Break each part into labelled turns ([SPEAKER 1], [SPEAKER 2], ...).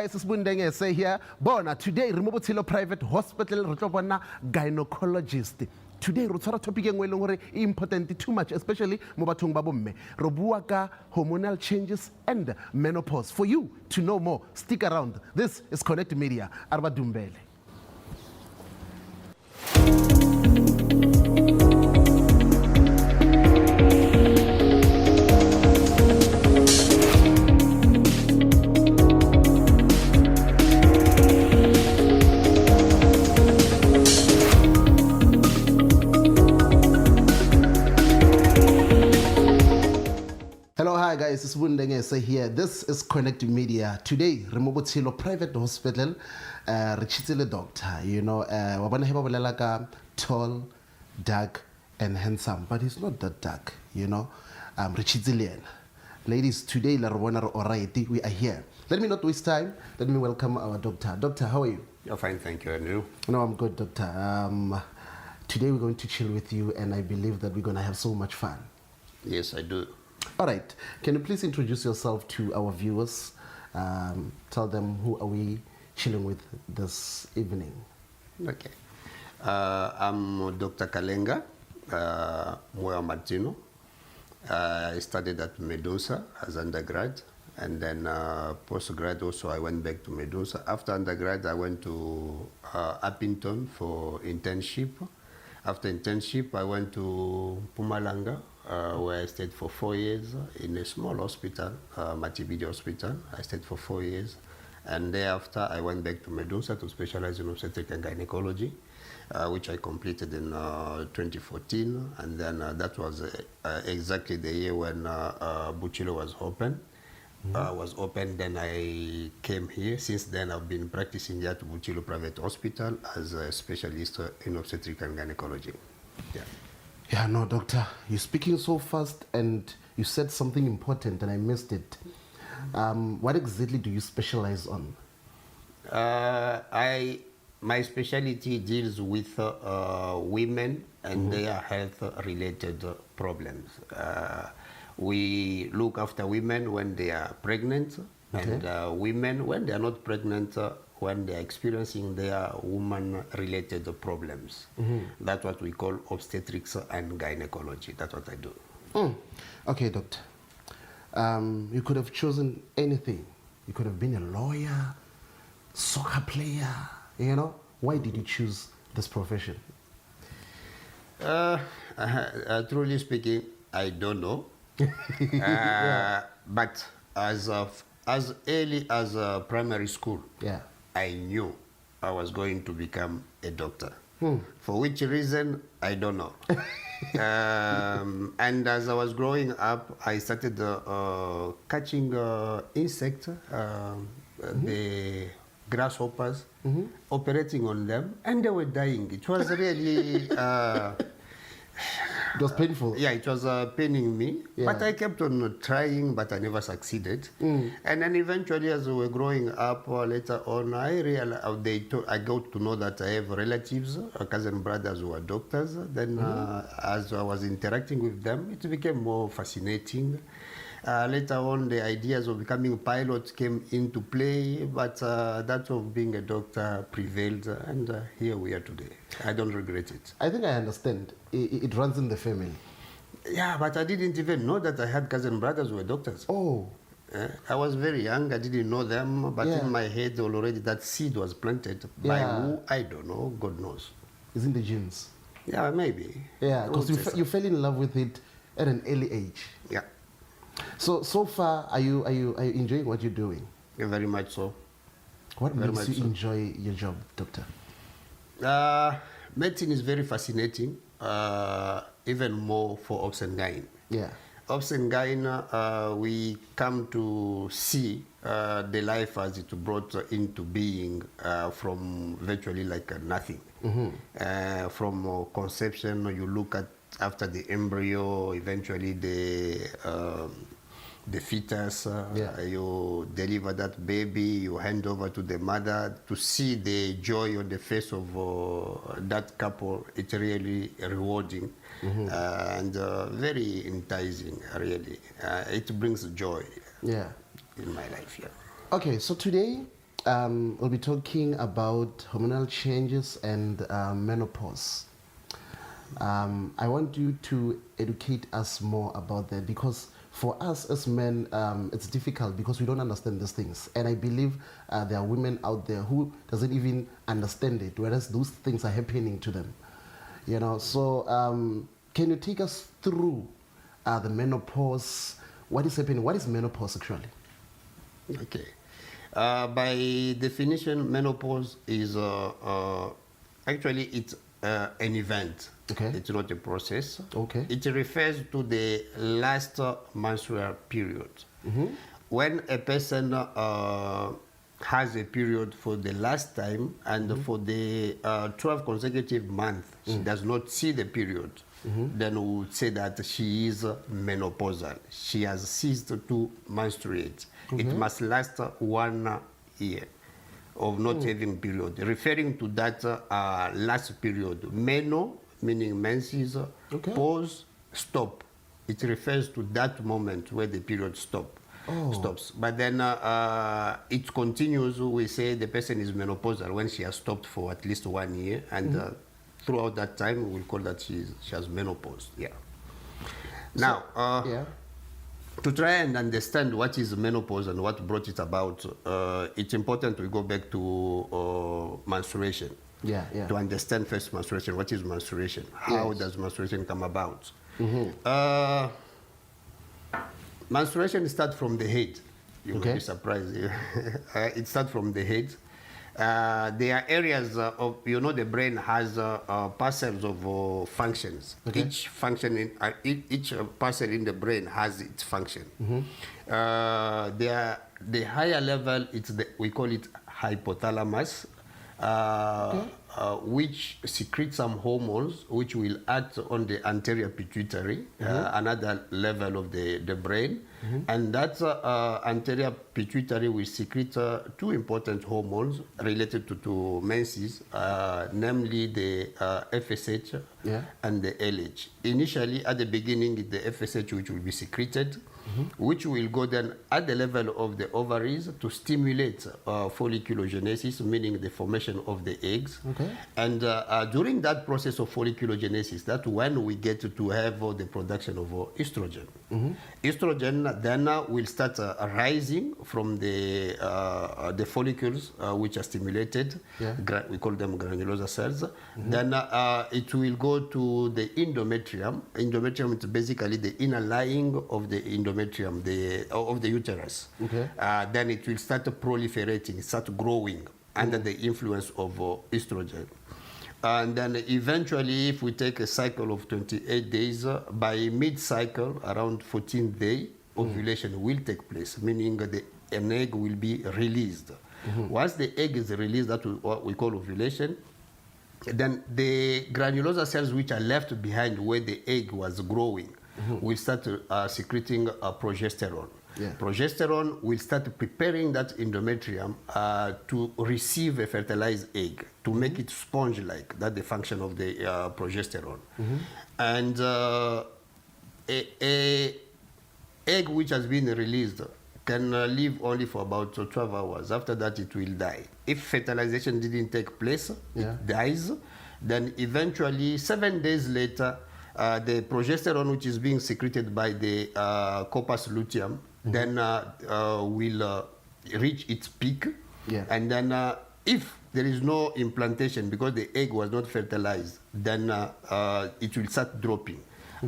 [SPEAKER 1] guys, it's Bundenge say here. Bona, today, Botshilu Private Hospital, Rotobona gynecologist. Today, we talk topic important too much, especially Mobatung Babumme. Robuaka, hormonal changes and menopause. For you to know more, stick around. This is Connekt Media. Arba Dumbele. Hello, hi guys, it's Bundenge here. This is Connekt Media. Today, Botshilu Private Hospital, Richitsile doctor, Wabana Heba Bolalaka, tall, dark, and handsome, but he's not that dark, Richitsilian. Ladies, today, we are here. Let me not waste time. Let me welcome our doctor. Doctor, how are you?
[SPEAKER 2] You're fine, thank you. And you?
[SPEAKER 1] No, I'm good, doctor. Today, we're going to chill with you, and I believe that we're going to have so much fun.
[SPEAKER 2] Yes, I do.
[SPEAKER 1] All right. Can you please introduce yourself to our viewers? Tell them who are we chilling with this evening.
[SPEAKER 2] Okay. I'm Dr. Kalenga, Martino. I studied at Medusa as undergrad, and then postgrad also I went back to Medusa. After undergrad, I went to Assitant for internship. After internship, I went to Mpumalanga, where I stayed for 4 years in a small hospital, Multimedia hospital. I stayed for 4 years. And thereafter, I went back to Medusa to specialize in obstetrics and gynecology, which I completed in 2014. And then that was exactly the year when Botshilu was open. Then I came here. Since then, I've been practicing here at Botshilu Private Hospital as a specialist in obstetrics and gynecology. Yeah.
[SPEAKER 1] Yeah, no, doctor, you're speaking so fast and you said something important and I missed it. What exactly do you specialize on?
[SPEAKER 2] My specialty deals with women and their health-related problems. We look after women when they are pregnant, and women when they are not pregnant, when they are experiencing their woman-related problems. That's what we call obstetrics and gynecology. That's what I do.
[SPEAKER 1] Okay, doctor. You could have chosen anything. You could have been a lawyer, soccer player, Why did you choose this profession?
[SPEAKER 2] Truly speaking, I don't know. But as early as primary school, I knew I was going to become a doctor. For which reason, I don't know. And as I was growing up, I started catching insects, the grasshoppers, operating on them, and they were dying. It was really...
[SPEAKER 1] It was painful.
[SPEAKER 2] Yeah, it was paining me. But I kept on trying, but I never succeeded. And then eventually, as we were growing up, later on, I realized I got to know that I have relatives, cousin brothers who are doctors. Then, as I was interacting with them, it became more fascinating. Later on, the ideas of becoming a pilot came into play, but that of being a doctor prevailed, and here we are today. I don't regret it.
[SPEAKER 1] I think I understand. It runs in the family.
[SPEAKER 2] Yeah, but I didn't even know that I had cousin brothers who were doctors.
[SPEAKER 1] Oh.
[SPEAKER 2] I was very young. I didn't know them, but in my head already that seed was planted. By who? I don't know. God knows.
[SPEAKER 1] It's in the genes.
[SPEAKER 2] Yeah, maybe.
[SPEAKER 1] Yeah, because you fell in love with it at an early age.
[SPEAKER 2] Yeah.
[SPEAKER 1] So far, are you enjoying what you're doing?
[SPEAKER 2] Yeah, very much so.
[SPEAKER 1] What makes you enjoy your job, doctor?
[SPEAKER 2] Medicine is very fascinating, even more for obs and gyn.
[SPEAKER 1] Yeah.
[SPEAKER 2] Obs and gyn, we come to see the life as it brought into being from virtually like nothing. From conception, you look at after the embryo, eventually the fetus, you deliver that baby, you hand over to the mother to see the joy on the face of that couple. It's really rewarding and very enticing, really. It brings joy in my life.
[SPEAKER 1] Okay, so today we'll be talking about hormonal changes and menopause. I want you to educate us more about that, because for us as men, it's difficult because we don't understand these things. And I believe there are women out there who doesn't even understand it, whereas those things are happening to them. You know, so can you take us through the menopause? What is happening? What is menopause actually?
[SPEAKER 2] Okay. By definition, menopause is actually it's an event.
[SPEAKER 1] Okay.
[SPEAKER 2] It's not a process.
[SPEAKER 1] Okay.
[SPEAKER 2] It refers to the last menstrual period. When a person has a period for the last time and for the 12 consecutive months, she does not see the period, then we would say that she is menopausal. She has ceased to menstruate. It must last 1 year of not having period, referring to that last period. Meno, meaning menses, pause, stop. It refers to that moment where the period stops. But then it continues. We say the person is menopausal when she has stopped for at least 1 year, and throughout that time, we will call that she has menopause. Yeah. Now, to try and understand what is menopause and what brought it about, it's important we go back to menstruation. To understand first menstruation. What is menstruation? How does menstruation come about? Menstruation starts from the head. You will be surprised. It starts from the head. There are areas of, the brain has parcels of functions. Each function, each parcel in the brain has its function. The higher level, we call it hypothalamus, which secretes some hormones which will act on the anterior pituitary, another level of the brain. And that anterior pituitary will secrete two important hormones related to menses, namely the FSH and the LH. Initially, at the beginning, it's the FSH which will be secreted, which will go then at the level of the ovaries to stimulate folliculogenesis, meaning the formation of the eggs. And during that process of folliculogenesis, that's when we get to have the production of estrogen. Estrogen then will start rising from the follicles which are stimulated. We call them granulosa cells. Then it will go to the endometrium. Endometrium is basically the inner lining of the endometrium, of the uterus. Then it will start proliferating, start growing under the influence of estrogen. And then eventually, if we take a cycle of 28 days, by mid-cycle, around 14th day, ovulation will take place, meaning an egg will be released. Once the egg is released, that's what we call ovulation. Then the granulosa cells which are left behind where the egg was growing will start secreting progesterone. Progesterone will start preparing that endometrium to receive a fertilized egg, to make it sponge-like. That's the function of the progesterone. And a egg which has been released can live only for about 12 hours. After that, it will die. If fertilization didn't take place, it dies. Then eventually, 7 days later, the progesterone which is being secreted by the corpus luteum then will reach its peak. And then if there is no implantation because the egg was not fertilized, then it will start dropping.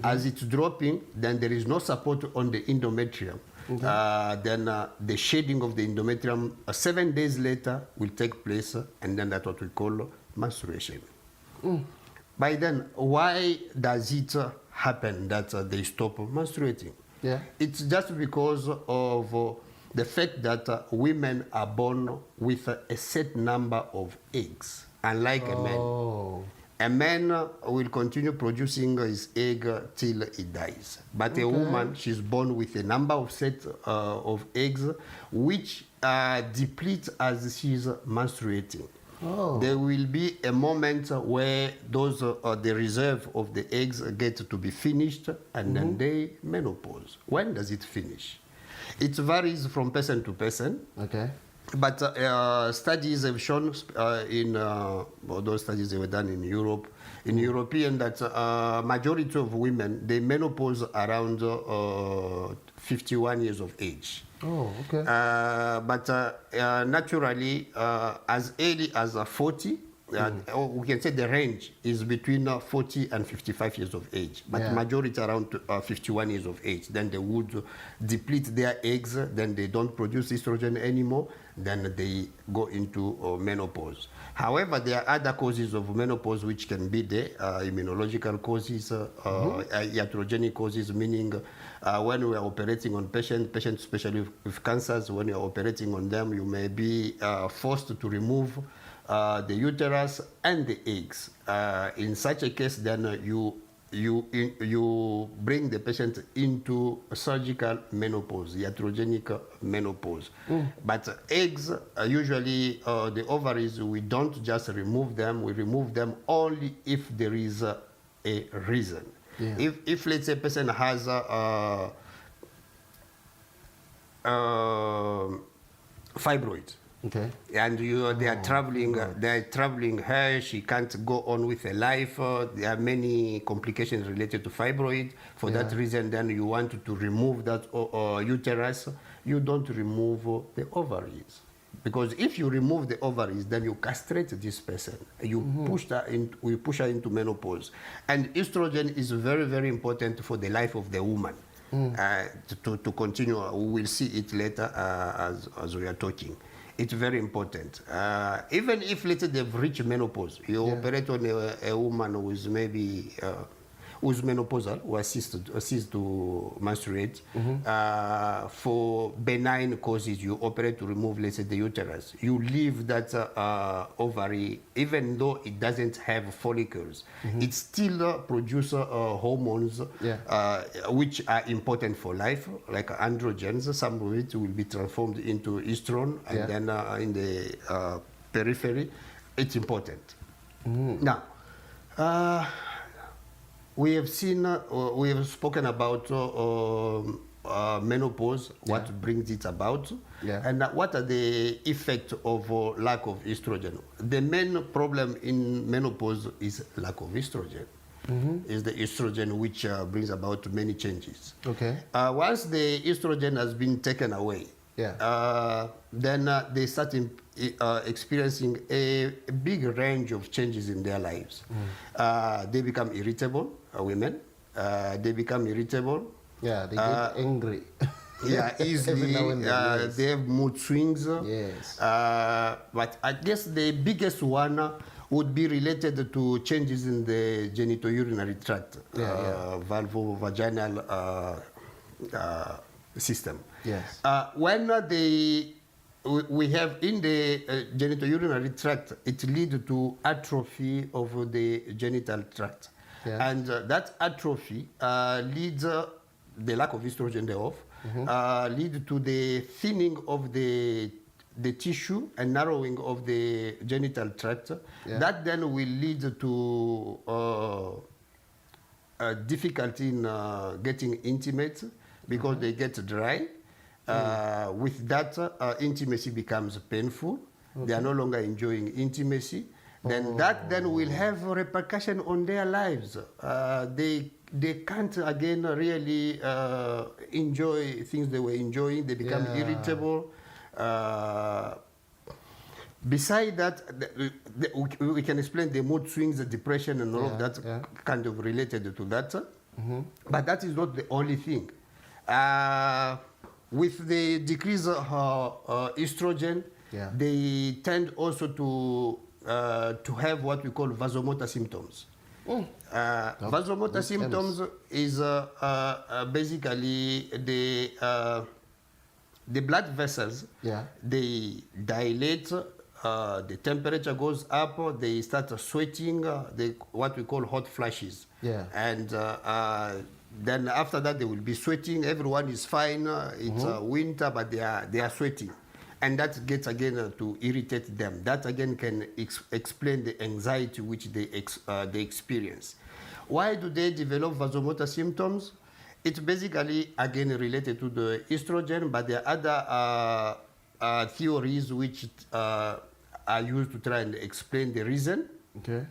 [SPEAKER 2] As it's dropping, then there is no support on the endometrium. Then the shading of the endometrium 7 days later will take place, and then that's what we call menstruation. By then, why does it happen that they stop menstruating? It's just because of the fact that women are born with a set number of eggs, unlike a man. A man will continue producing his egg till he dies. But a woman, she's born with a number of sets of eggs which deplete as she's menstruating. There will be a moment where those the reserve of the eggs get to be finished, and then they menopause. When does it finish? It varies from person to person. But studies have shown those studies they were done in Europe, in European, that majority of women, they menopause around 51 years of age.
[SPEAKER 1] Oh, okay.
[SPEAKER 2] But naturally, as early as 40, or we can say the range is between 40 and 55 years of age, but majority around 51 years of age. Then they would deplete their eggs, then they don't produce estrogen anymore, then they go into menopause. However, there are other causes of menopause which can be the immunological causes, iatrogenic causes, meaning when we are operating on patients especially with cancers, when you are operating on them, you may be forced to remove the uterus and the eggs. In such a case, then you bring the patient into surgical menopause, iatrogenic menopause. But eggs, usually the ovaries, we don't just remove them. We remove them only if there is a reason. Yeah. If let's say a person has fibroid, okay, and they are troubling her, she can't go on with her life. There are many complications related to fibroid. For that reason, then you want to remove that uterus. You don't remove the ovaries, because if you remove the ovaries, then you castrate this person. You push her into menopause, and estrogen is very, very important for the life of the woman. To continue, we will see it later as we are talking. It's very important. Even if later they've reached menopause, you operate on a woman who is maybe who's menopausal, who ceased to menstruate. For benign causes, you operate to remove, let's say, the uterus. You leave that ovary, even though it doesn't have follicles, it still produces hormones which are important for life, like androgens. Some of it will be transformed into estrogen, and then in the periphery, it's important. Now, we have spoken about menopause, what brings it about, and what are the effects of lack of estrogen. The main problem in menopause is lack of estrogen. Is the estrogen which brings about many changes. Okay. Once the estrogen has been taken away, then they start experiencing a big range of changes in their lives. They become irritable, women. They become irritable.
[SPEAKER 1] Yeah, they get angry.
[SPEAKER 2] Easily. They have mood swings. Yes. But I guess the biggest one would be related to changes in the genitourinary tract, vulvovaginal system. Yes. When we have in the genitourinary tract, it leads to atrophy of the genital tract. And that atrophy leads, the lack of estrogen thereof, leads to the thinning of the tissue and narrowing of the genital tract. That then will lead to difficulty in getting intimate, because they get dry. With that, intimacy becomes painful. They are no longer enjoying intimacy. Then that will have a repercussion on their lives. They can't again really enjoy things they were enjoying. They become irritable. Beside that, we can explain the mood swings, the depression, and all of that kind of related to that. But that is not the only thing. With the decrease of estrogen, they tend also to have what we call vasomotor symptoms. Vasomotor symptoms is basically the blood vessels. They dilate. The temperature goes up. They start sweating. What we call hot flashes. And then after that, they will be sweating. Everyone is fine. It's winter, but they are sweating. And that gets again to irritate them. That again can explain the anxiety which they experience. Why do they develop vasomotor symptoms? It's basically again related to the estrogen, but there are theories which are used to try and explain the reason.
[SPEAKER 1] Okay.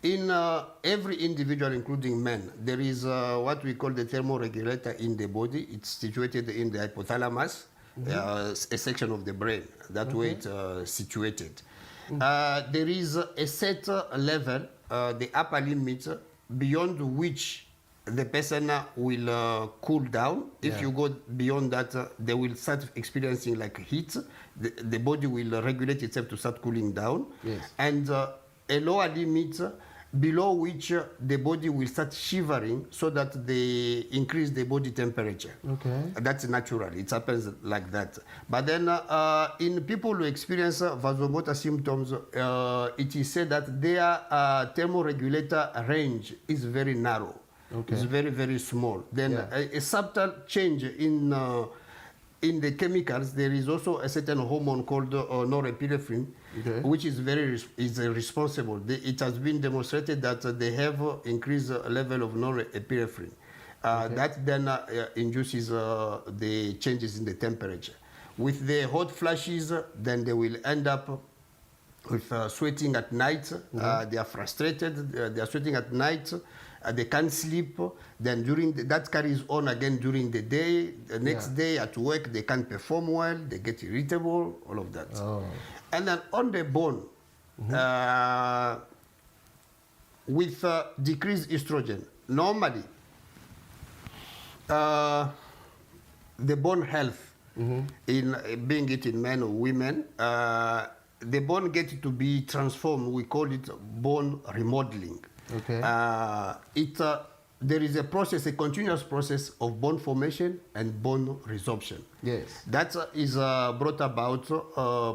[SPEAKER 2] In every individual, including men, there is what we call the thermoregulator in the body. It's situated in the hypothalamus, a section of the brain. That way it's situated. There is a set level, the upper limit, beyond which the person will cool down. If you go beyond that, they will start experiencing like heat. The body will regulate itself to start cooling down.
[SPEAKER 1] Yes.
[SPEAKER 2] And a lower limit below which the body will start shivering so that they increase the body temperature.
[SPEAKER 1] Okay.
[SPEAKER 2] That's natural. It happens like that. But then in people who experience vasomotor symptoms, it is said that their thermoregulator range is very narrow.
[SPEAKER 1] Okay.
[SPEAKER 2] It's very, very small. Then a subtle change in the chemicals, there is also a certain hormone called norepinephrine, which is responsible. It has been demonstrated that they have increased level of norepinephrine. That then induces the changes in the temperature. With the hot flashes, then they will end up with sweating at night. They are frustrated. They are sweating at night. They can't sleep. Then that carries on again during the day. The next day at work, they can't perform well. They get irritable. All of that. Oh. And then on the bone, with decreased estrogen, normally the bone health, in being it in men or women, the bone gets to be transformed. We call it bone remodeling. Okay. There is a process, a continuous process of bone formation and bone resorption.
[SPEAKER 1] Yes.
[SPEAKER 2] That is brought about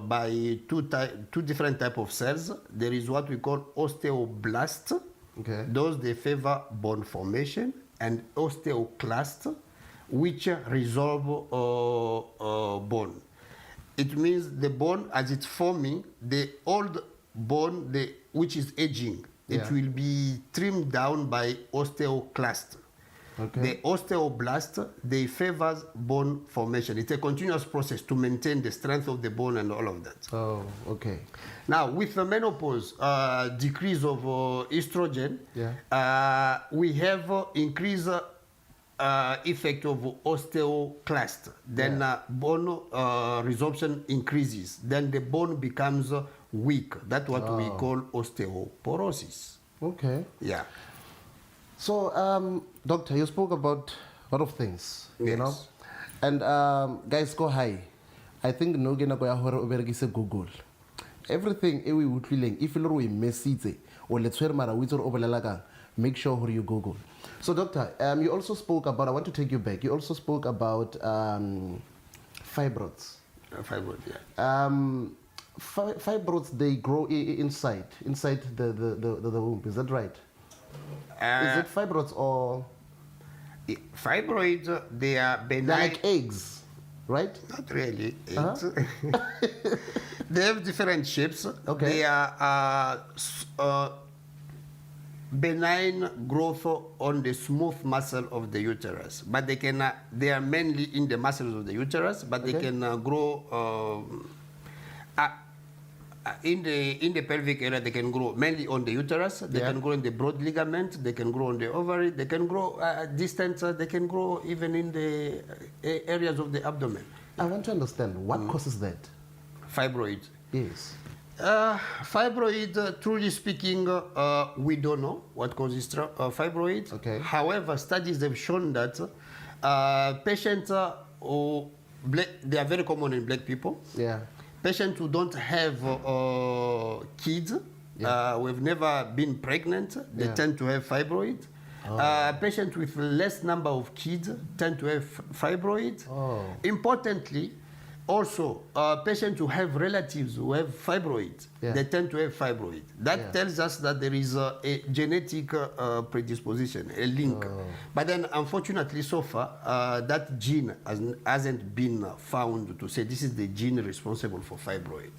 [SPEAKER 2] by two different types of cells. There is what we call osteoblasts. Okay. Those they favor bone formation, and osteoclasts, which resorb bone. It means the bone, as it's forming, the old bone, which is aging, it will be trimmed down by osteoclast. Okay. The osteoblast, they favors bone formation. It's a continuous process to maintain the strength of the bone and all of that.
[SPEAKER 1] Oh, okay.
[SPEAKER 2] Now, with the menopause, decrease of estrogen, we have increased effect of osteoclast. Then bone resorption increases. Then the bone becomes weak. That's what we call osteoporosis.
[SPEAKER 1] Okay.
[SPEAKER 2] Yeah.
[SPEAKER 1] So, doctor, you spoke about a lot of things, you know, and guys, go high. I think no gena go ya hore o berekise Google. Everything we would feeling if you we message or let's hear mara with or obelela kang, make sure you Google. So, doctor, you also spoke about. I want to take you back. You also spoke about fibroids.
[SPEAKER 2] Fibroids, yeah.
[SPEAKER 1] Fibroids, they grow inside the womb. Is that right? Is it fibroids or?
[SPEAKER 2] Fibroids, they are benign.
[SPEAKER 1] They're like eggs, right?
[SPEAKER 2] Not really eggs. They have different shapes.
[SPEAKER 1] Okay.
[SPEAKER 2] They are benign growth on the smooth muscle of the uterus, but they are mainly in the muscles of the uterus, but they can grow in the pelvic area. They can grow mainly on the uterus. They can grow in the broad ligament. They can grow on the ovary. They can grow distant. They can grow even in the areas of the abdomen.
[SPEAKER 1] I want to understand what causes that.
[SPEAKER 2] Fibroid.
[SPEAKER 1] Yes.
[SPEAKER 2] Fibroid, truly speaking, we don't know what causes fibroid. Okay. However, studies have shown that patients they are very common in black people. Yeah. Patients who don't have kids, who have never been pregnant, they tend to have fibroid. Patients with less number of kids tend to have fibroid. Importantly, also, patients who have relatives who have fibroid, they tend to have fibroid. That tells us that there is a genetic predisposition, a link. But then, unfortunately, so far, that gene hasn't been found to say this is the gene responsible for fibroid.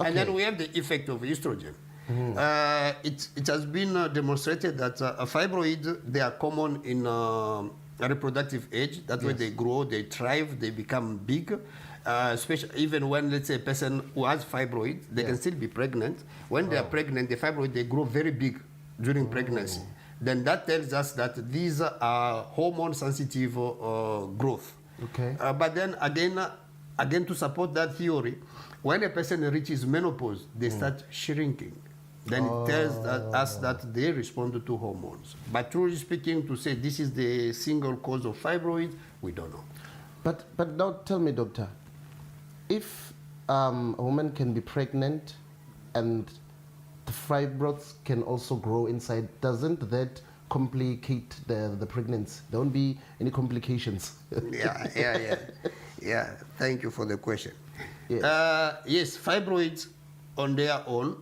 [SPEAKER 2] Okay. And then we have the effect of estrogen. It has been demonstrated that fibroid, they are common in reproductive age. That's where they grow, they thrive, they become big. especially even when, let's say, a person who has fibroid, they can still be pregnant. When they are pregnant, the fibroid, they grow very big during pregnancy. Then that tells us that these are hormone-sensitive growth.
[SPEAKER 1] Okay.
[SPEAKER 2] But then again, to support that theory, when a person reaches menopause, they start shrinking. Then it tells us that they respond to hormones. But truly speaking, to say this is the single cause of fibroid, we don't know.
[SPEAKER 1] But now tell me, doctor, if a woman can be pregnant and the fibroids can also grow inside, doesn't that complicate the pregnancy? There won't be any complications.
[SPEAKER 2] Yeah. Thank you for the question.
[SPEAKER 1] Yes.
[SPEAKER 2] Yes, fibroids on their own,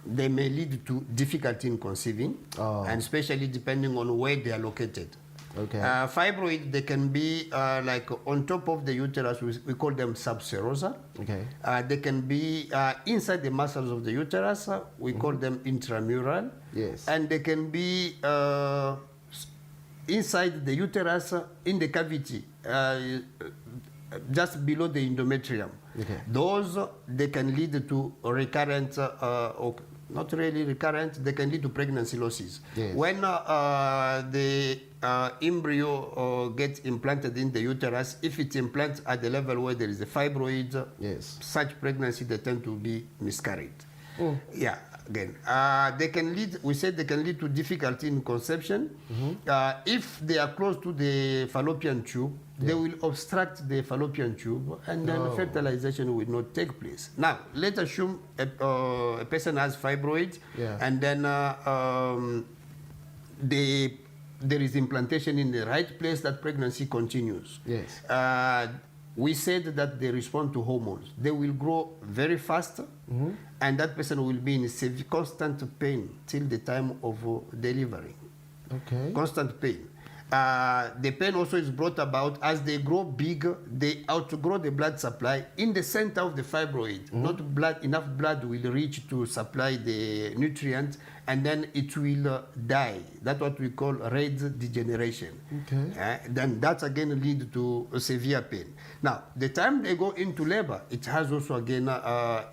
[SPEAKER 2] they may lead to difficulty in conceiving, and especially depending on where they are located.
[SPEAKER 1] Okay.
[SPEAKER 2] Fibroid, they can be like on top of the uterus, we call them subserosal.
[SPEAKER 1] Okay.
[SPEAKER 2] They can be inside the muscles of the uterus, we call them intramural.
[SPEAKER 1] Yes.
[SPEAKER 2] And they can be inside the uterus, in the cavity, just below the endometrium.
[SPEAKER 1] Okay.
[SPEAKER 2] Those, they can lead to recurrent, or not really recurrent, they can lead to pregnancy losses.
[SPEAKER 1] Yes.
[SPEAKER 2] When the embryo gets implanted in the uterus, if it's implanted at the level where there is a fibroid,
[SPEAKER 1] Yes.
[SPEAKER 2] such pregnancy, they tend to be miscarried. Yeah, again, they can lead, we said they can lead to difficulty in conception. If they are close to the fallopian tube, they will obstruct the fallopian tube, and then fertilization will not take place. Now, let's assume a person has fibroid, and then there is implantation in the right place, that pregnancy continues.
[SPEAKER 1] Yes.
[SPEAKER 2] We said that they respond to hormones. They will grow very fast, and that person will be in severe, constant pain till the time of delivery.
[SPEAKER 1] Okay.
[SPEAKER 2] Constant pain. The pain also is brought about as they grow big, they outgrow the blood supply in the center of the fibroid. Not blood, enough blood will reach to supply the nutrients, and then it will die. That's what we call red degeneration.
[SPEAKER 1] Okay.
[SPEAKER 2] Then that again lead to a severe pain. Now, the time they go into labor, it has also again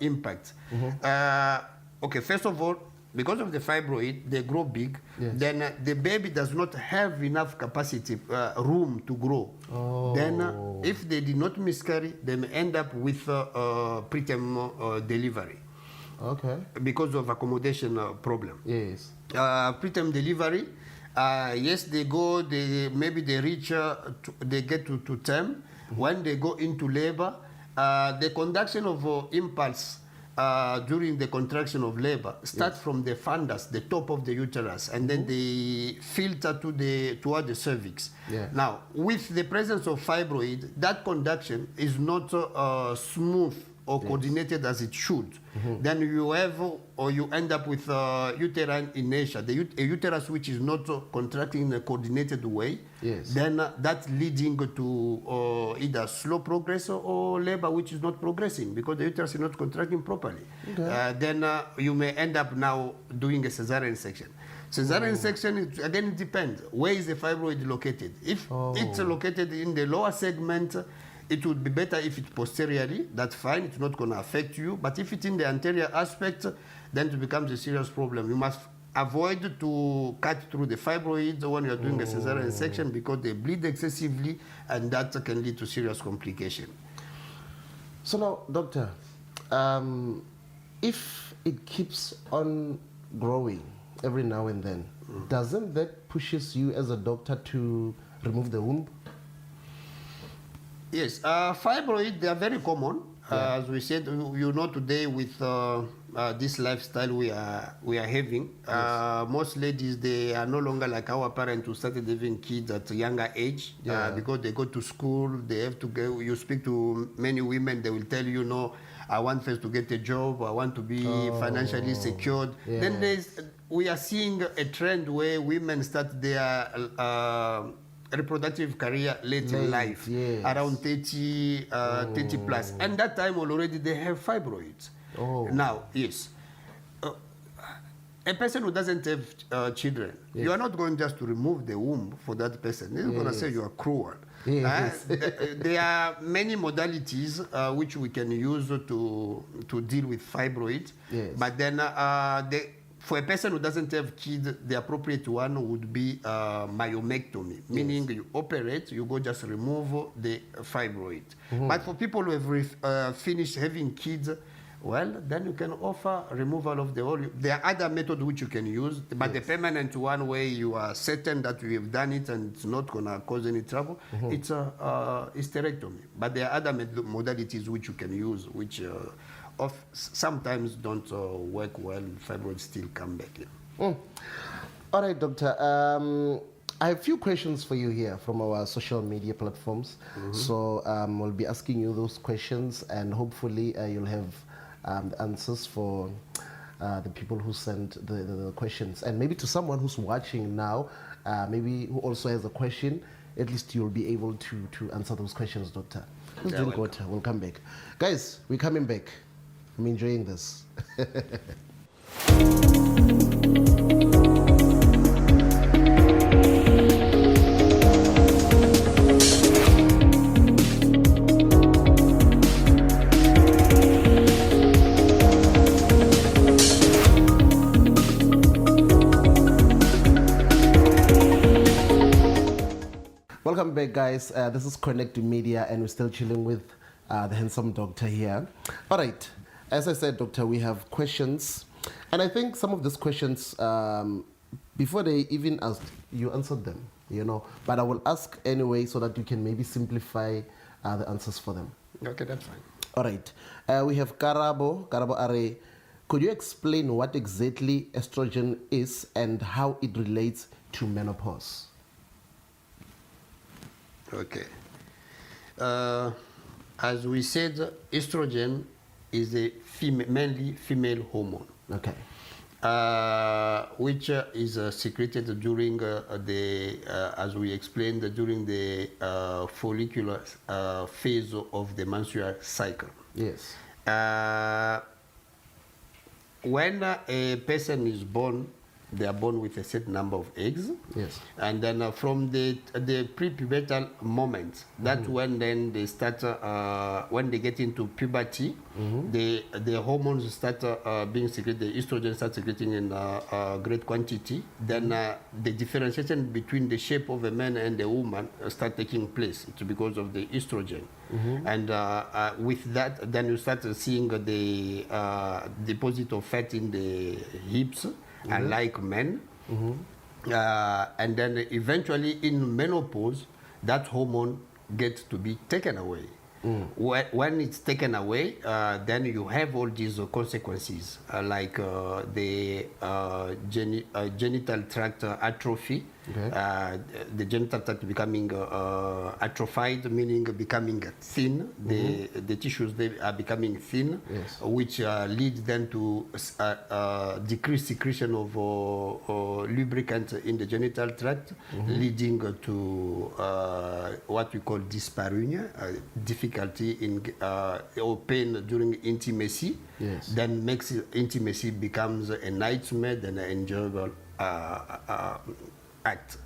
[SPEAKER 2] impact. Okay, first of all, because of the fibroid, they grow big.
[SPEAKER 1] Yes.
[SPEAKER 2] Then the baby does not have enough capacity, room to grow. Then if they did not miscarry, they may end up with preterm delivery.
[SPEAKER 1] Okay.
[SPEAKER 2] Because of accommodation problem.
[SPEAKER 1] Yes.
[SPEAKER 2] Preterm delivery, yes, they go, maybe they reach, they get to term. When they go into labor, the conduction of impulse during the contraction of labor start from the fundus, the top of the uterus, and then they filter toward the cervix. Now, with the presence of fibroid, that conduction is not smooth or coordinated as it should. Then you have, or you end up with uterine inertia, a uterus which is not contracting in a coordinated way. Then that's leading to either slow progress or labor which is not progressing because the uterus is not contracting properly. Then you may end up now doing a cesarean section. Cesarean section, again, it depends. Where is the fibroid located? If it's located in the lower segment, it would be better if it's posteriorly. That's fine. It's not going to affect you. But if it's in the anterior aspect, then it becomes a serious problem. You must avoid to cut through the fibroids when you're doing a cesarean section because they bleed excessively, and that can lead to serious complication.
[SPEAKER 1] So now, doctor, if it keeps on growing every now and then, doesn't that pushes you as a doctor to remove the womb?
[SPEAKER 2] Yes, fibroids, they are very common. As we said, you know, today with this lifestyle we are having, most ladies, they are no longer like our parents who started having kids at a younger age because they go to school, they have to go. You speak to many women, they will tell you, no, I want first to get a job, I want to be financially secured. Then we are seeing a trend where women start their reproductive career late in life, around 30 plus. And that time already they have fibroids. Now, yes. a person who doesn't have children, you are not going just to remove the womb for that person. They're going to say you are cruel.
[SPEAKER 1] Yes.
[SPEAKER 2] There are many modalities which we can use to deal with fibroid.
[SPEAKER 1] Yes.
[SPEAKER 2] But then for a person who doesn't have kids, the appropriate one would be myomectomy, meaning you operate, you go just remove the fibroid. But for people who have finished having kids, well, then you can offer removal of the whole. There are other methods which you can use, but the permanent one where you are certain that you have done it and it's not going to cause any trouble, it's a hysterectomy. But there are other modalities which you can use, which sometimes don't work well. Fibroids still come back.
[SPEAKER 1] All right, doctor. I have a few questions for you here from our social media platforms. So we'll be asking you those questions, and hopefully you'll have the answers for the people who sent the questions. And maybe to someone who's watching now, maybe who also has a question, at least you'll be able to answer those questions, doctor. Let's drink water. We'll come back. Guys, we're coming back. I'm enjoying this. Welcome back, guys. This is Connekt Media, and we're still chilling with the handsome doctor here. All right. As I said, doctor, we have questions. And I think some of these questions, before they even asked, you answered them, you know. But I will ask anyway so that you can maybe simplify the answers for them.
[SPEAKER 2] Okay, that's fine.
[SPEAKER 1] All right. We have Karabo Are. Could you explain what exactly estrogen is and how it relates to menopause?
[SPEAKER 2] Okay. As we said, estrogen is a mainly female hormone.
[SPEAKER 1] Okay.
[SPEAKER 2] Which is secreted during as we explained, during the follicular phase of the menstrual cycle.
[SPEAKER 1] Yes.
[SPEAKER 2] When a person is born, they are born with a certain number of eggs.
[SPEAKER 1] Yes.
[SPEAKER 2] And then from the prepubertal moment, that's when then they start, when they get into puberty, the hormones start being secreted, the estrogen starts secreting in great quantity. Then the differentiation between the shape of a man and a woman start taking place. It's because of the estrogen. And with that, then you start seeing the deposit of fat in the hips, unlike men. And then eventually in menopause, that hormone gets to be taken away. When it's taken away, then you have all these consequences, like the genital tract atrophy, the genital tract becoming atrophied, meaning becoming thin. The tissues, they are becoming thin, which leads then to decreased secretion of lubricant in the genital tract, leading to what we call dyspareunia, difficulty in or pain during intimacy. Then makes intimacy becomes a nightmare than an enjoyable act.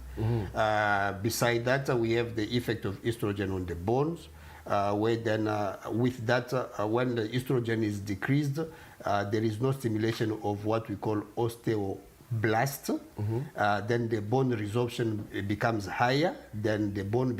[SPEAKER 2] Beside that, we have the effect of estrogen on the bones, where then with that, when the estrogen is decreased, there is no stimulation of what we call osteoblast. Then the bone resorption becomes higher, then the bone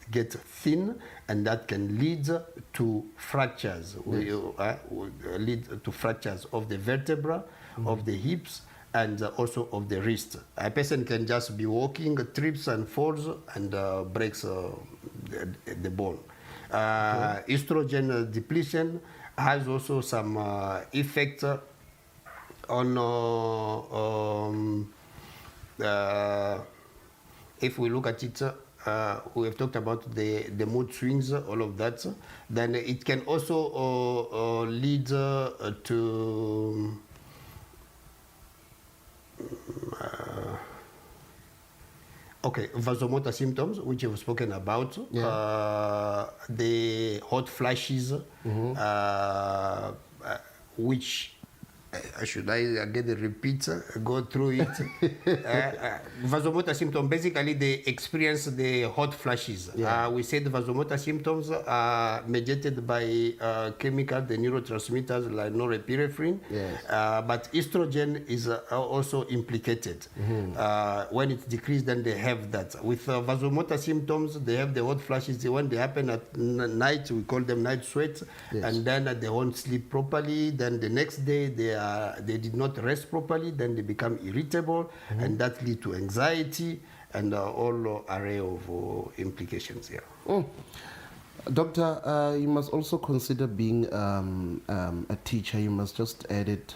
[SPEAKER 2] gets thin, and that can lead to fractures. Lead to fractures of the vertebra, of the hips, and also of the wrist. A person can just be walking, trips and falls, and breaks the bone. Estrogen depletion has also some effect on, if we look at it, we have talked about the mood swings, all of that. Then it can also lead to vasomotor symptoms, which you've spoken about, the hot flashes, which Should I again repeat, go through it? Vasomotor symptoms, basically they experience the hot flashes.
[SPEAKER 1] Yeah.
[SPEAKER 2] We said vasomotor symptoms are mediated by chemical, the neurotransmitters like norepinephrine,
[SPEAKER 1] Yes.
[SPEAKER 2] but estrogen is also implicated. When it's decreased, then they have that. With vasomotor symptoms, they have the hot flashes. When they happen at night, we call them night sweats,
[SPEAKER 1] Yes.
[SPEAKER 2] and then they won't sleep properly. Then the next day, they did not rest properly, then they become irritable, and that leads to anxiety and all array of implications here.
[SPEAKER 1] Doctor, you must also consider being a teacher. You must just add it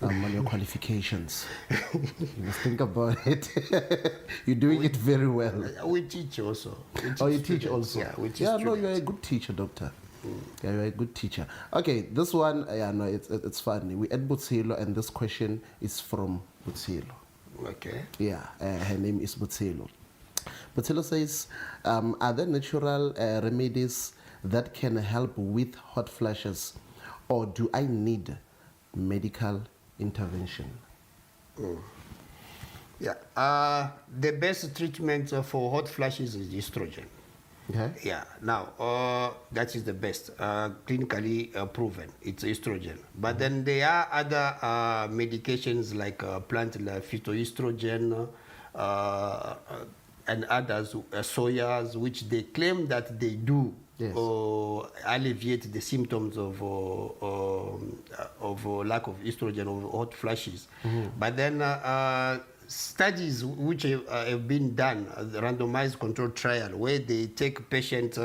[SPEAKER 1] on your qualifications. You must think about it. You're doing it very well.
[SPEAKER 2] We teach also.
[SPEAKER 1] You teach also?
[SPEAKER 2] Yeah, we teach
[SPEAKER 1] Yeah, no,
[SPEAKER 2] students.
[SPEAKER 1] you're a good teacher, doctor. Yeah, you're a good teacher. Okay, this one, it's fun. We at Botshilu, and this question is from Botshilu.
[SPEAKER 2] Okay.
[SPEAKER 1] Yeah, her name is Botshilu. Botshilu says, are there natural remedies that can help with hot flashes, or do I need medical intervention?
[SPEAKER 2] Yeah. The best treatment for hot flashes is estrogen.
[SPEAKER 1] Okay.
[SPEAKER 2] Yeah. Now, that is the best, clinically proven. It's estrogen. But then there are other medications like plant like phytoestrogen and others, soyas, which they claim that they do
[SPEAKER 1] Yes.
[SPEAKER 2] alleviate the symptoms of lack of estrogen, of hot flashes. But then studies which have been done, randomized controlled trial, where they take patients,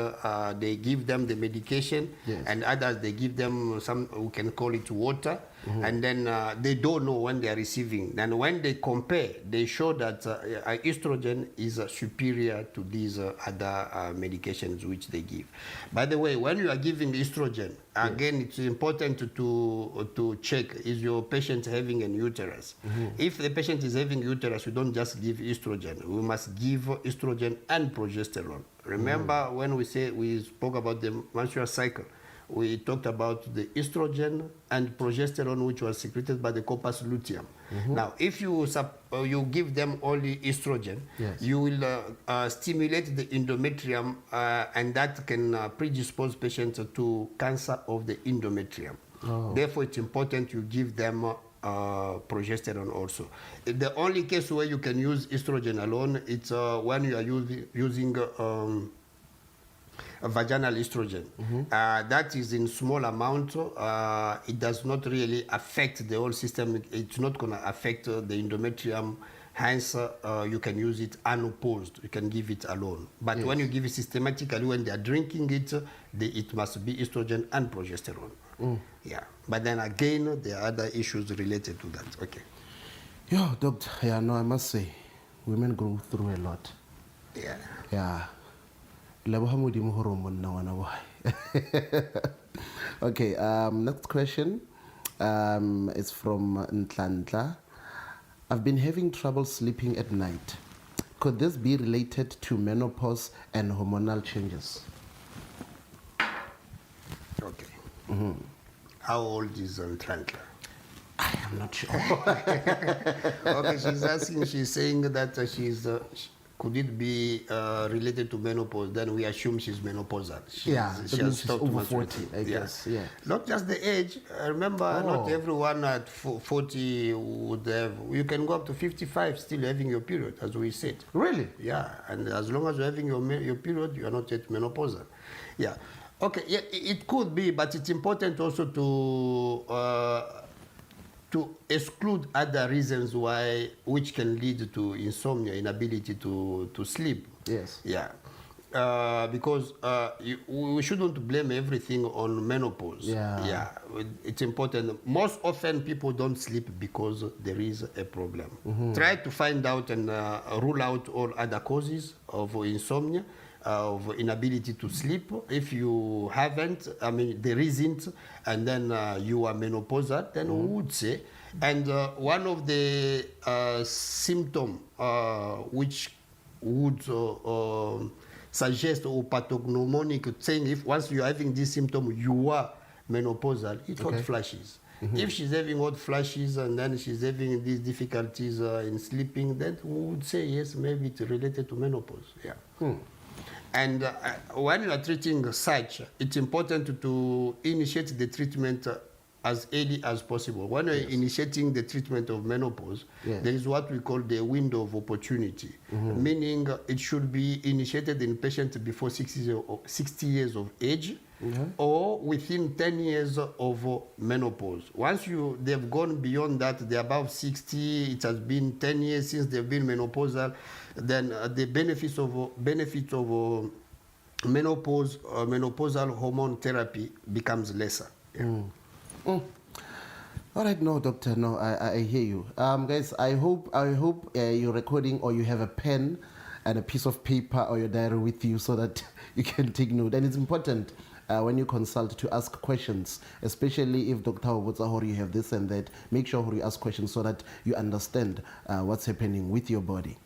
[SPEAKER 2] they give them the medication,
[SPEAKER 1] Yes.
[SPEAKER 2] and others they give them some, we can call it water, and then they don't know when they are receiving. And when they compare, they show that estrogen is superior to these other medications which they give. By the way, when you are giving estrogen, again, it's important to check, is your patient having an uterus? If the patient is having uterus, we don't just give estrogen. We must give estrogen and progesterone. Remember when we spoke about the menstrual cycle, we talked about the estrogen and progesterone, which was secreted by the corpus luteum. Now, if you give them only estrogen,
[SPEAKER 1] Yes.
[SPEAKER 2] you will stimulate the endometrium, and that can predispose patients to cancer of the endometrium. Therefore, it's important you give them progesterone also. The only case where you can use estrogen alone, it's when you are using vaginal estrogen. That is in small amount. It does not really affect the whole system. It's not going to affect the endometrium. Hence, you can use it unopposed. You can give it alone. But when you give it systematically, when they are drinking it, it must be estrogen and progesterone. Yeah. But then again, there are other issues related to that. Okay.
[SPEAKER 1] Yeah, doctor. Yeah, no, I must say, women go through a lot.
[SPEAKER 2] Yeah.
[SPEAKER 1] Yeah. Okay, next question is from Ntlantla. I've been having trouble sleeping at night. Could this be related to menopause and hormonal changes?
[SPEAKER 2] Okay. How old is Ntlantla?
[SPEAKER 1] I am not sure.
[SPEAKER 2] Okay, she's saying that could it be related to menopause? Then we assume she's menopausal. She has
[SPEAKER 1] she's over 40, I guess. Yeah.
[SPEAKER 2] Not just the age. Remember, not everyone at 40 would have. You can go up to 55 still having your period, as we said.
[SPEAKER 1] Really?
[SPEAKER 2] Yeah, and as long as you're having your period, you are not yet menopausal. Yeah. Okay, yeah, it could be, but it's important also to exclude other reasons which can lead to insomnia, inability to sleep.
[SPEAKER 1] Yes.
[SPEAKER 2] Yeah. Because we shouldn't blame everything on menopause.
[SPEAKER 1] Yeah.
[SPEAKER 2] Yeah. It's important. Most often people don't sleep because there is a problem. Try to find out and rule out all other causes of insomnia, of inability to sleep. If you haven't, there isn't, and then you are menopausal, then we would say. And one of the symptoms which would suggest or pathognomonic saying if once you're having this symptom, you are menopausal, it's hot flashes. If she's having hot flashes and then she's having these difficulties in sleeping, then we would say yes, maybe it's related to menopause. Yeah. And when you are treating such, it's important to initiate the treatment as early as possible. When you're initiating the treatment of menopause, there is what we call the window of opportunity, meaning it should be initiated in patients before 60 years of age or within 10 years of menopause. Once they've gone beyond that, they're above 60, it has been 10 years since they've been menopausal, then the benefits of menopause, menopausal hormone therapy becomes lesser.
[SPEAKER 1] All right, no, doctor, no, I hear you. Guys, I hope you're recording or you have a pen and a piece of paper or your diary with you so that you can take note. And it's important when you consult to ask questions, especially if Dr. Botshilu, you have this and that. Make sure you ask questions so that you understand what's happening with your body.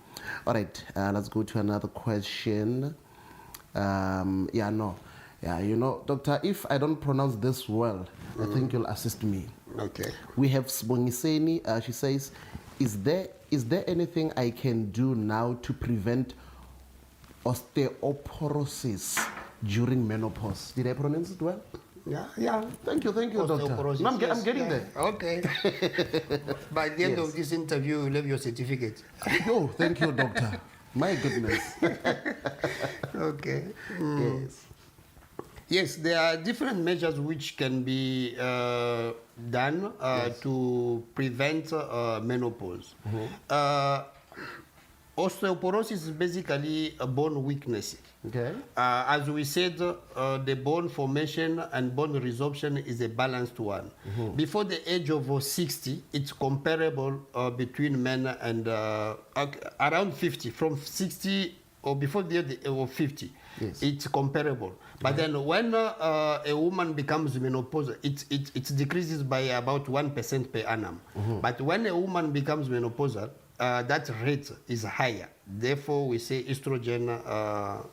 [SPEAKER 1] All right, let's go to another question. You know, doctor, if I don't pronounce this well, I think you'll assist me.
[SPEAKER 2] Okay.
[SPEAKER 1] We have Sbongiseni. She says, is there anything I can do now to prevent osteoporosis during menopause? Did I pronounce it well?
[SPEAKER 2] Yeah.
[SPEAKER 1] Thank you, doctor. No, I'm getting there.
[SPEAKER 2] Okay. By the end of this interview, you'll have your certificate.
[SPEAKER 1] Oh, thank you, doctor. My goodness.
[SPEAKER 2] Okay.
[SPEAKER 1] Yes.
[SPEAKER 2] Yes, there are different measures which can be done to prevent menopause. Osteoporosis is basically a bone weakness.
[SPEAKER 1] Okay.
[SPEAKER 2] As we said, the bone formation and bone resorption is a balanced one. Before the age of 60, it's comparable between men and around 50. From 60 or before the age of 50, it's comparable. But then when a woman becomes menopausal, it decreases by about 1% per annum. But when a woman becomes menopausal, that rate is higher. Therefore, we say estrogen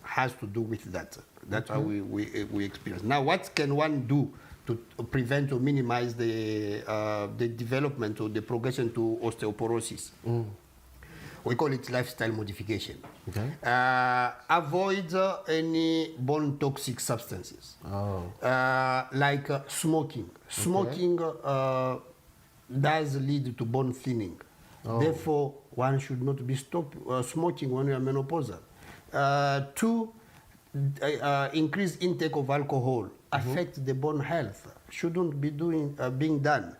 [SPEAKER 2] has to do with that. That's how we experience. Now, what can one do to prevent or minimize the development or the progression to osteoporosis? We call it lifestyle modification.
[SPEAKER 1] Okay.
[SPEAKER 2] Avoid any bone toxic substances. Like smoking. Smoking does lead to bone thinning. Therefore, one should not be smoking when you are menopausal. 2, increased intake of alcohol affects the bone health. Shouldn't be being done.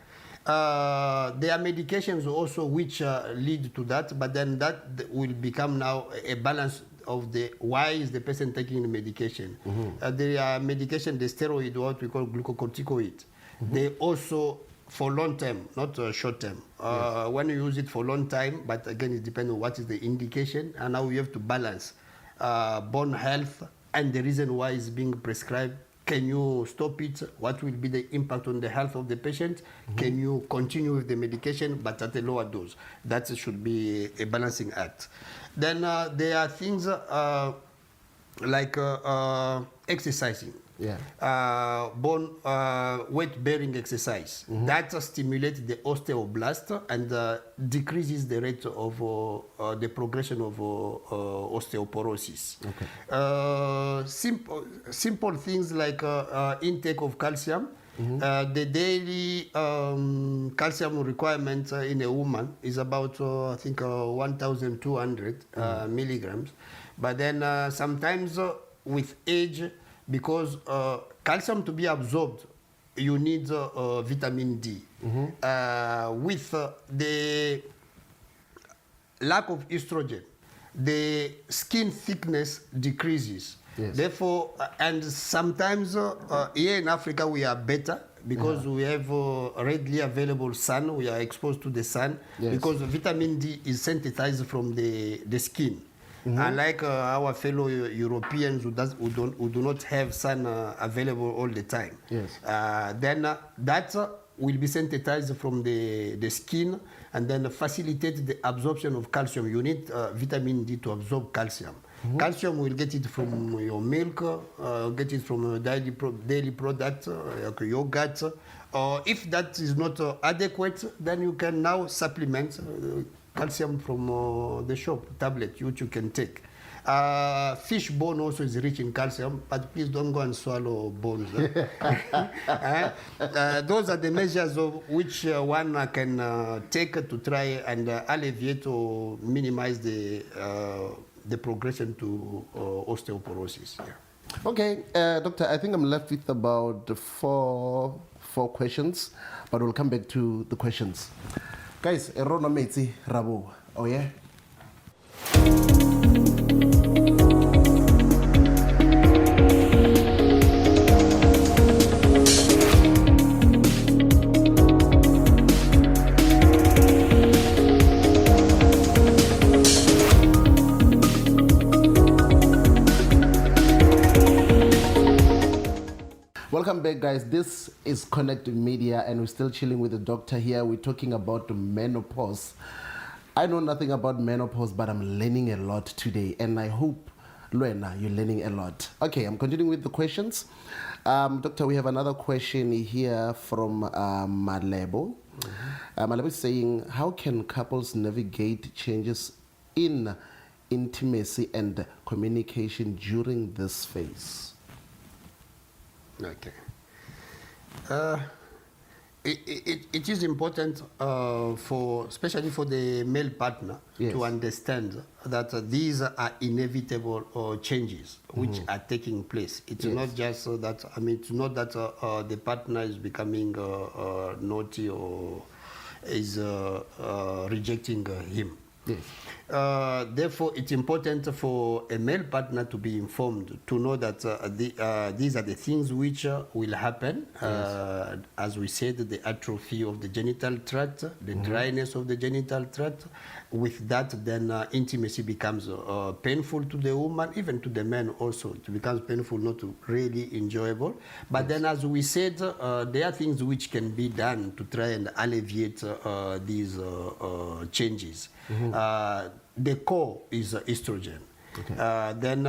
[SPEAKER 2] There are medications also which lead to that, but then that will become now a balance of why is the person taking the medication. There are medication, the steroid, what we call glucocorticoid. They also for long term, not short term. When you use it for long time, but again it depends on what is the indication, and now we have to balance bone health and the reason why it's being prescribed. Can you stop it? What will be the impact on the health of the patient? Can you continue with the medication but at a lower dose? That should be a balancing act. Then there are things like exercising. Bone weight-bearing exercise. That stimulates the osteoblast and decreases the rate of the progression of osteoporosis. Simple things like intake of calcium. The daily calcium requirement in a woman is about, I think, 1,200 milligrams. But then sometimes with age, because calcium to be absorbed, you need vitamin D. With the lack of estrogen, the skin thickness decreases. Therefore, and sometimes here in Africa we are better because we have readily available sun, we are exposed to the sun, because vitamin D is synthesized from the skin. Unlike our fellow Europeans who do not have sun available all the time. Then that will be synthesized from the skin and then facilitate the absorption of calcium. You need vitamin D to absorb calcium. Calcium will get it from your milk, get it from a daily product, like yogurt. If that is not adequate, then you can now supplement calcium from the shop tablet, which you can take. Fish bone also is rich in calcium, but please don't go and swallow bones. Those are the measures of which one can take to try and alleviate or minimize the progression to osteoporosis. Yeah.
[SPEAKER 1] Okay, doctor, I think I'm left with about four questions, but we'll come back to the questions. Guys, Erona Metsi Rabo. Oh yeah? Welcome back, guys. This is Connekt Media, and we're still chilling with the doctor here. We're talking about the menopause. I know nothing about menopause, but I'm learning a lot today, and I hope, Luena, you're learning a lot. Okay, I'm continuing with the questions. Doctor, we have another question here from Malebo. Malebo is saying, how can couples navigate changes in intimacy and communication during this phase?
[SPEAKER 2] Okay. It is important especially for the male partner,
[SPEAKER 1] yes,
[SPEAKER 2] to understand that these are inevitable changes which are taking place. It's
[SPEAKER 1] yes,
[SPEAKER 2] not just that, it's not that the partner is becoming naughty or is rejecting him.
[SPEAKER 1] Yes.
[SPEAKER 2] Therefore, it's important for a male partner to be informed, to know that these are the things which will happen.
[SPEAKER 1] Yes.
[SPEAKER 2] As we said, the atrophy of the genital tract, the dryness of the genital tract. With that, then intimacy becomes painful to the woman, even to the man also. It becomes painful, not really enjoyable. But yes, then, as we said, there are things which can be done to try and alleviate these changes. The core is estrogen. Okay. Then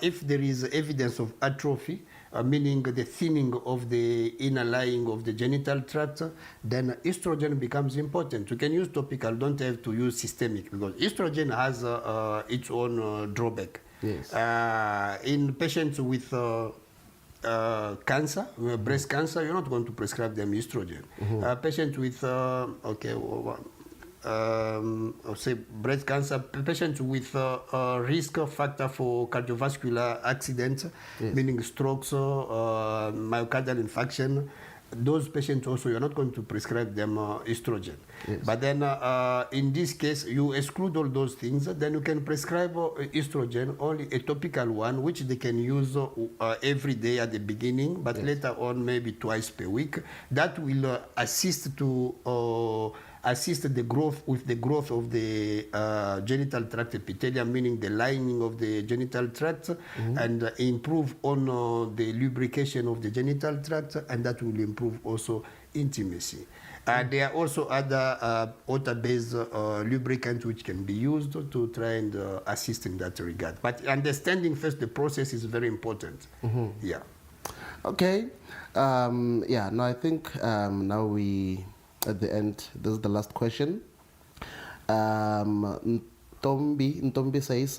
[SPEAKER 2] if there is evidence of atrophy, meaning the thinning of the inner lining of the genital tract, then estrogen becomes important. You can use topical, don't have to use systemic, because estrogen has its own drawback.
[SPEAKER 1] Yes.
[SPEAKER 2] In patients with cancer, breast cancer, you're not going to prescribe them estrogen. Patients with, say breast cancer, patients with risk factor for cardiovascular accidents, yes, meaning strokes, myocardial infarction, those patients also, you're not going to prescribe them estrogen. Yes. But then in this case, you exclude all those things, then you can prescribe estrogen, only a topical one, which they can use every day at the beginning, but yes, later on maybe twice per week. That will assist the growth of the genital tract epithelium, meaning the lining of the genital tract, and improve on the lubrication of the genital tract, and that will improve also intimacy. There are also other water-based lubricants which can be used to try and assist in that regard. But understanding first the process is very important. Yeah. Okay.
[SPEAKER 1] I think now we... At the end, this is the last question. Ntombi says,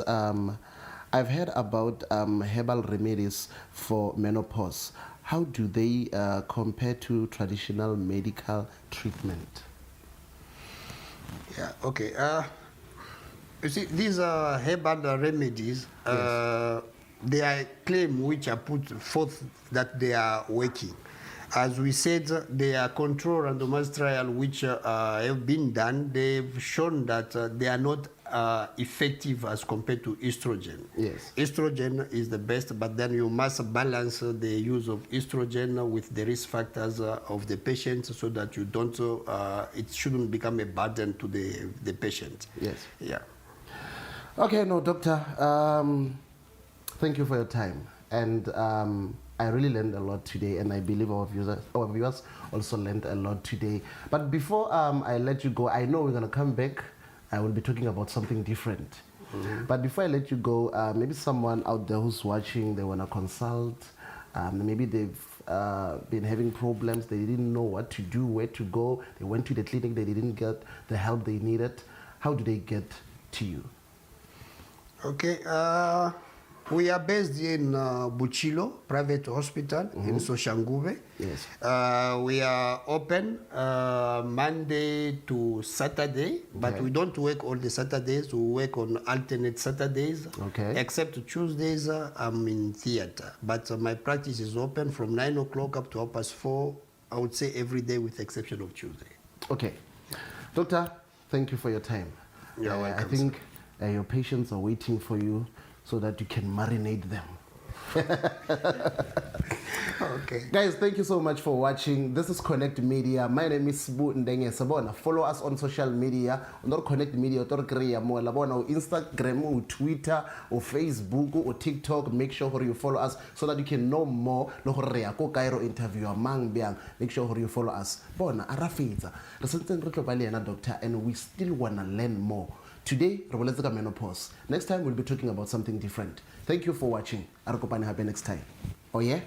[SPEAKER 1] I've heard about herbal remedies for menopause. How do they compare to traditional medical treatment?
[SPEAKER 2] Yeah, okay. You see, these are herbal remedies. Yes. They are claims which are put forth that they are working. As we said, there are control randomized trials which have been done. They've shown that they are not effective as compared to estrogen. Yes. Estrogen is the best, but then you must balance the use of estrogen with the risk factors of the patient so that you don't, it shouldn't become a burden to the patient. Yes. Yeah.
[SPEAKER 1] Okay, no, doctor, thank you for your time. And I really learned a lot today, and I believe our viewers also learned a lot today. But before I let you go, I know we're going to come back. I will be talking about something different. But before I let you go, maybe someone out there who's watching, they want to consult. Maybe they've been having problems. They didn't know what to do, where to go. They went to the clinic. They didn't get the help they needed. How do they get to you?
[SPEAKER 2] Okay. We are based in Botshilu Private Hospital in Soshanguve.
[SPEAKER 1] Yes.
[SPEAKER 2] We are open Monday to Saturday, but we don't work all the Saturdays. We work on alternate Saturdays.
[SPEAKER 1] Okay.
[SPEAKER 2] Except Tuesdays, I'm in theater. But my practice is open from 9 o'clock up to 4:30, I would say every day with the exception of Tuesday.
[SPEAKER 1] Okay. Doctor, thank you for your time.
[SPEAKER 2] You're welcome,
[SPEAKER 1] I think your patients are waiting for you so that you can marinate them.
[SPEAKER 2] Okay.
[SPEAKER 1] Guys, thank you so much for watching. This is Connekt Media. My name is Slyjay. Follow us on social media. On Connekt Media, on Instagram, or Twitter, or Facebook, or TikTok. Make sure you follow us so that you can know more. Interview make sure you follow us. Doctor, and we still want to learn more. Today, menopause. Next time, we'll be talking about something different. Thank you for watching. Happy next time. Oh yeah?